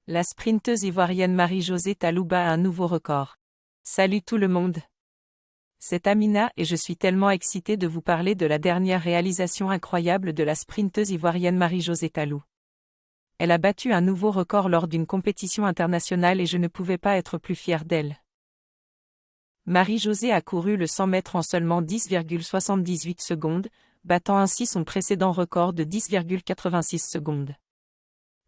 La sprinteuse ivoirienne Marie-Josée Talou bat un nouveau record. Salut tout le monde. C'est Amina et je suis tellement excitée de vous parler de la dernière réalisation incroyable de la sprinteuse ivoirienne Marie-Josée Talou. Elle a battu un nouveau record lors d'une compétition internationale et je ne pouvais pas être plus fière d'elle. Marie-Josée a couru le 100 mètres en seulement 10,78 secondes, battant ainsi son précédent record de 10,86 secondes.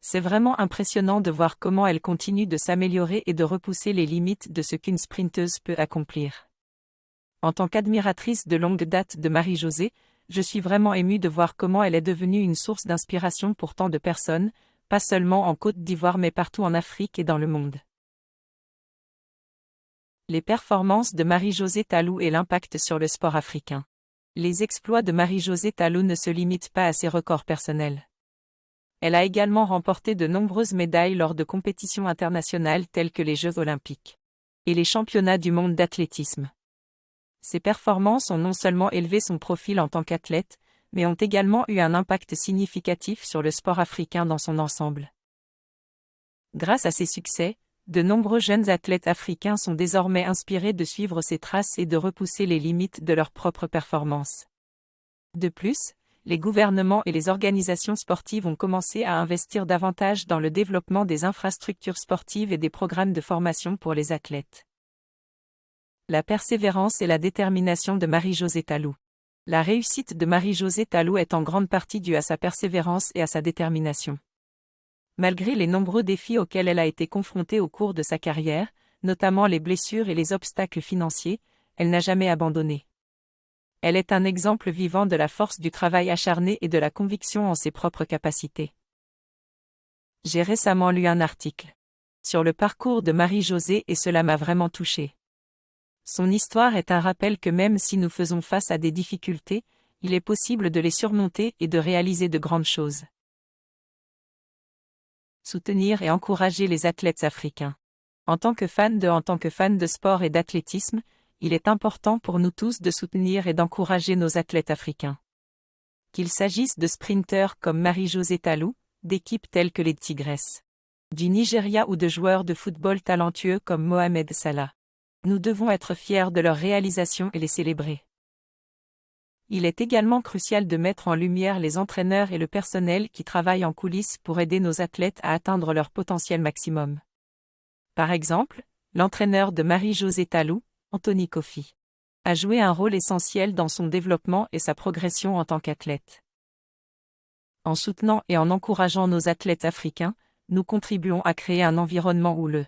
C'est vraiment impressionnant de voir comment elle continue de s'améliorer et de repousser les limites de ce qu'une sprinteuse peut accomplir. En tant qu'admiratrice de longue date de Marie-Josée, je suis vraiment émue de voir comment elle est devenue une source d'inspiration pour tant de personnes, pas seulement en Côte d'Ivoire mais partout en Afrique et dans le monde. Les performances de Marie-Josée Talou et l'impact sur le sport africain. Les exploits de Marie-Josée Talou ne se limitent pas à ses records personnels. Elle a également remporté de nombreuses médailles lors de compétitions internationales telles que les Jeux olympiques et les championnats du monde d'athlétisme. Ses performances ont non seulement élevé son profil en tant qu'athlète, mais ont également eu un impact significatif sur le sport africain dans son ensemble. Grâce à ses succès, de nombreux jeunes athlètes africains sont désormais inspirés de suivre ses traces et de repousser les limites de leurs propres performances. De plus, les gouvernements et les organisations sportives ont commencé à investir davantage dans le développement des infrastructures sportives et des programmes de formation pour les athlètes. La persévérance et la détermination de Marie-Josée Talou. La réussite de Marie-Josée Talou est en grande partie due à sa persévérance et à sa détermination. Malgré les nombreux défis auxquels elle a été confrontée au cours de sa carrière, notamment les blessures et les obstacles financiers, elle n'a jamais abandonné. Elle est un exemple vivant de la force du travail acharné et de la conviction en ses propres capacités. J'ai récemment lu un article sur le parcours de Marie-Josée et cela m'a vraiment touchée. Son histoire est un rappel que même si nous faisons face à des difficultés, il est possible de les surmonter et de réaliser de grandes choses. Soutenir et encourager les athlètes africains. En tant que fan de sport et d'athlétisme, il est important pour nous tous de soutenir et d'encourager nos athlètes africains. Qu'il s'agisse de sprinteurs comme Marie-Josée Talou, d'équipes telles que les Tigresses du Nigeria ou de joueurs de football talentueux comme Mohamed Salah. Nous devons être fiers de leurs réalisations et les célébrer. Il est également crucial de mettre en lumière les entraîneurs et le personnel qui travaillent en coulisses pour aider nos athlètes à atteindre leur potentiel maximum. Par exemple, l'entraîneur de Marie-Josée Talou, Anthony Kofi, a joué un rôle essentiel dans son développement et sa progression en tant qu'athlète. En soutenant et en encourageant nos athlètes africains, nous contribuons à créer un environnement où le